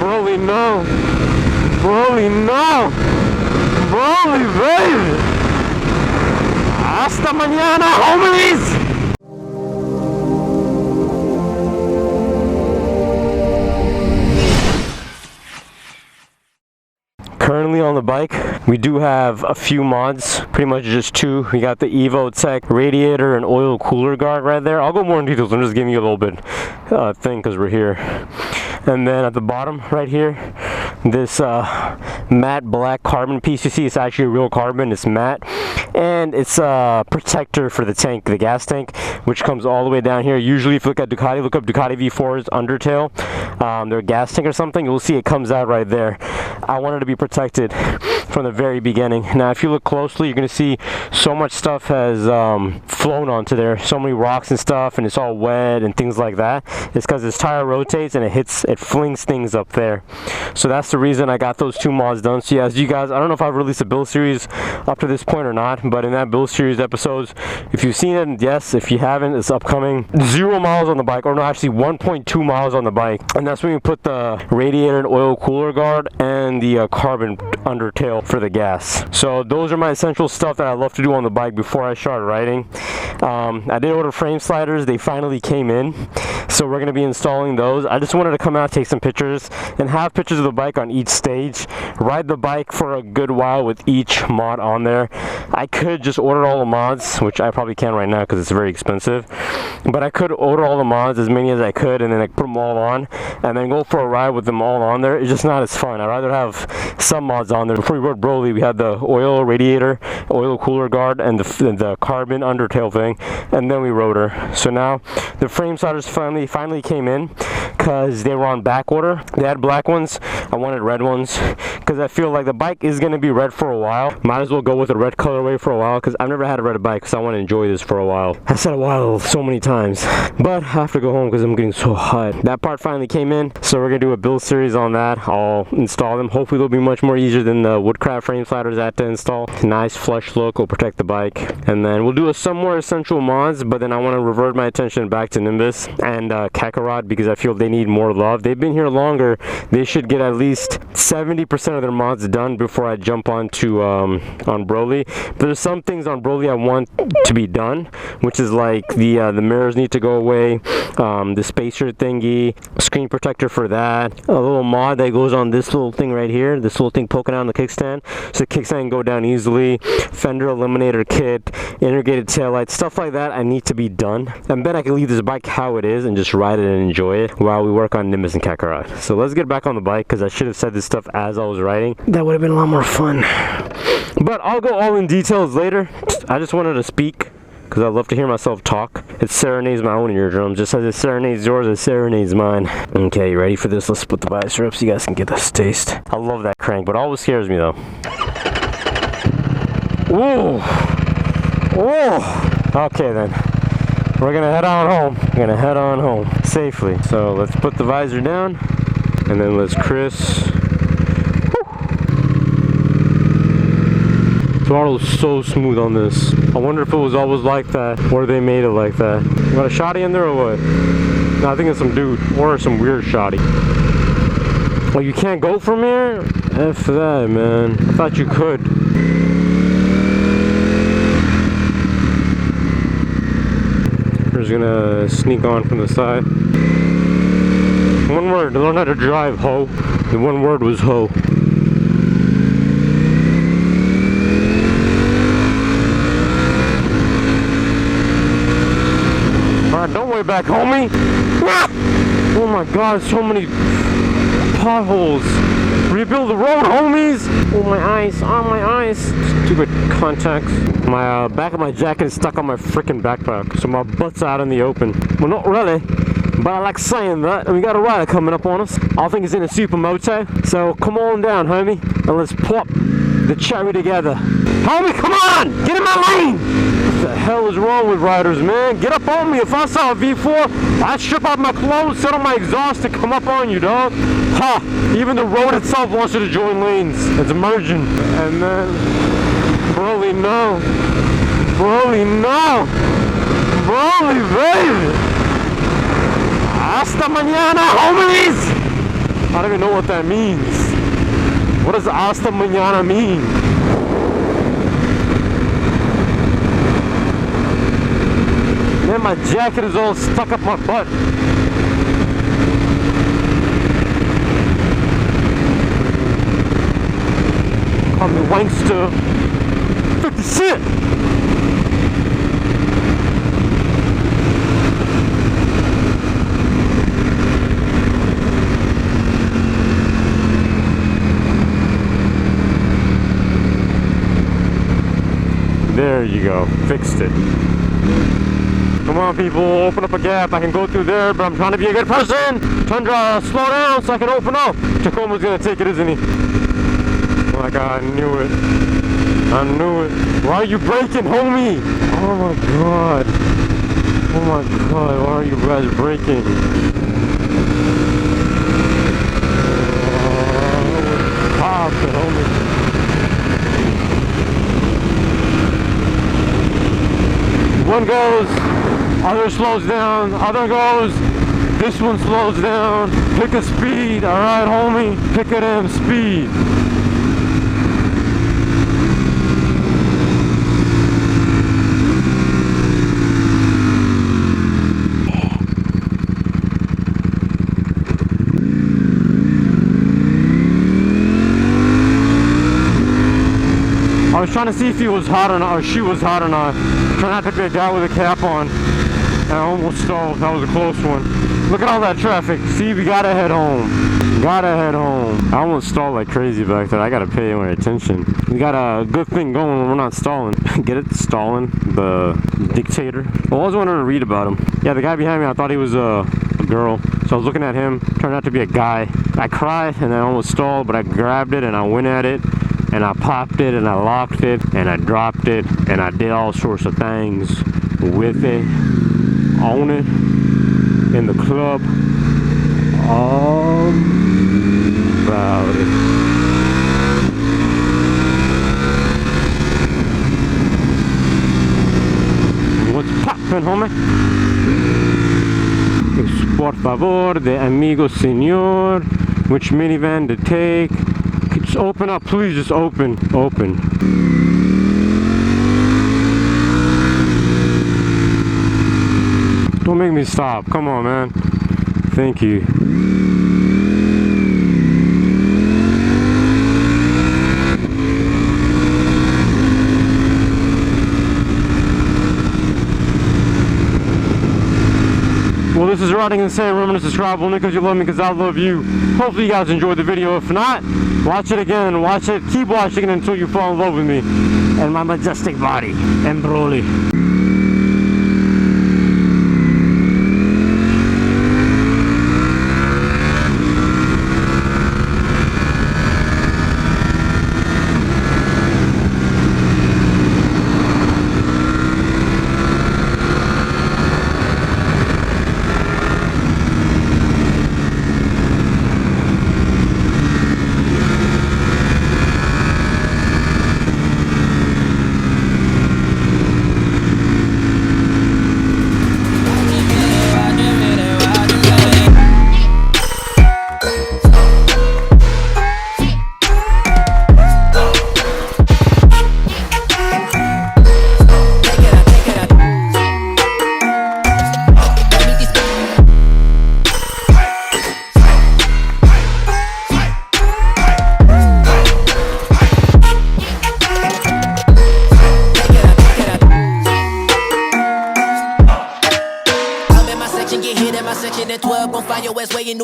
Broly, no. Broly, no. Broly, baby. Hasta mañana, homies. Currently on the bike, we do have a few mods, pretty much just two. We got the EvoTech radiator and oil cooler guard right there. I'll go more in details. I'm just giving you a little bit thing because we're here. And then at the bottom right here, this matte black carbon piece. You see it's actually real carbon. It's matte, and it's a protector for the tank, the gas tank, which comes all the way down here. Usually if you look at Ducati, look up Ducati V4's undertail, their gas tank or something, you'll see it comes out right there. I wanted to be protected from the very beginning. Now if you look closely, you're going to see so much stuff has flown onto there, so many rocks and stuff, and it's all wet and things like that. It's because this tire rotates and it flings things up there. So that's the reason I got those two mods done. So yeah, as you guys, I don't know if I've released a build series up to this point or not, but in that build series episodes, if you've seen it, yes. If you haven't, it's upcoming. 0 miles on the bike, or no, actually 1.2 miles on the bike, and that's when we put the radiator and oil cooler guard and the carbon undertail for the gas. So those are my essential stuff that I love to do on the bike before I start riding. I did order frame sliders. They finally came in, so we're going to be installing those. I just wanted to come out, take some pictures, and have pictures of the bike on each stage. Ride the bike for a good while with each mod on there. I could just order all the mods, which I probably can't right now because it's very expensive, but I could order all the mods, as many as I could, and then I put them all on and then go for a ride with them all on there. It's just not as fun. I'd rather have some mods on there. Before we rode Broly, we had the oil radiator, oil cooler guard, and the carbon undertail thing, and then we rode her. So now the frame sliders finally came in because they were on back order. They had black ones. I wanted red ones because I feel like the bike is going to be red for a while. Might as well go with a red colorway for a while because I've never had a red bike, because I want to enjoy this for a while. I said a while so many times, but I have to go home because I'm getting so hot. That part finally came in, so we're going to do a build series on that. I'll install them. Hopefully they'll be much more easier than the Woodcraft frame sliders I had to install. Nice flush look will protect the bike, and then we'll do some more essential mods, but then I want to revert my attention back to Nimbus and Kakarot because I feel they need more love. They've been here longer. They should get at least 70% of their mods done before I jump onto on Broly. There's some things on Broly I want to be done, which is like the mirrors need to go away, the spacer thingy, screen protector for that, a little mod that goes on this little thing right here, this little thing poking out on the kickstand, so the kickstand can go down easily, fender eliminator kit, integrated taillights, stuff like that I need to be done, and then I can leave this bike how it is and just ride it and enjoy it while we work on Nimbus and Kakarot. So let's get back on the bike, because I should have said this stuff as I was riding. That would have been a lot more fun, but I'll go all in details later. I just wanted to speak because I love to hear myself talk. It serenades my own eardrums, just as it serenades yours, it serenades mine. Okay, you ready for this? Let's split the visor up so you guys can get this taste. I love that crank, but it always scares me though. Whoa! Whoa! Okay then. We're gonna head on home. We're gonna head on home safely. So let's put the visor down, and then let's Throttle's so smooth on this. I wonder if it was always like that, or they made it like that. You got a shotty in there or what? No, I think it's some dude, or some weird shotty. Oh, you can't go from here? F that, man. I thought you could. We're just gonna sneak on from the side. One word, learn how to drive, ho. The one word was ho. Don't worry back, homie. Oh my god, so many potholes. Rebuild the road, homies. Oh my eyes, oh my eyes. Stupid contacts. My back of my jacket is stuck on my freaking backpack, so my butt's out in the open. Well, not really, but I like saying that. And we got a rider coming up on us. I think he's in a supermoto. So come on down, homie, and let's plop the cherry together. Homie, come on! Get in my lane! What the hell is wrong with riders, man? Get up on me. If I saw a V4, I'd strip out my clothes, set on my exhaust, and come up on you, dog. Ha! Even the road itself wants you to join lanes. It's merging. And then, Broly, no. Broly, no. Broly, baby. Hasta mañana, homies! I don't even know what that means. What does hasta mañana mean? Man, my jacket is all stuck up my butt. Call me wankster. 50 Cent. There you go, fixed it. Come on people, open up a gap. I can go through there, but I'm trying to be a good person. Tundra, slow down so I can open up. Tacoma's gonna take it, isn't he? Oh my god, I knew it. I knew it. Why are you braking, homie? Oh my god. Oh my god, why are you guys braking? Pop it, homie. One goes, other slows down, other goes, this one slows down. Pick a speed, alright homie, pick a damn speed. I was trying to see if he was hot or not, or she was hot or not. Trying not to be a guy with a cap on. And I almost stalled. That was a close one. Look at all that traffic. See, we gotta head home. Gotta head home. I almost stalled like crazy back there. I gotta pay more attention. We got a good thing going when we're not stalling. Get it? Stalin, the dictator. Well, I always wanted to read about him. Yeah, the guy behind me, I thought he was a girl. So I was looking at him. Turned out to be a guy. I cried and I almost stalled, but I grabbed it and I went at it. And I popped it and I locked it and I dropped it and I did all sorts of things with it, on it, in the club, all about it. What's poppin', homie? Por favor, de amigo señor, which minivan to take? Just open up, please, just open. Open. Don't make me stop. Come on, man. Thank you. Well, this is Riding Insane. Remember to subscribe only because you love me, because I love you. Hopefully you guys enjoyed the video. If not, watch it again. Watch it. Keep watching it until you fall in love with me and my majestic body and Broly. Get hit in my section at 12, gon' find your ass waiting.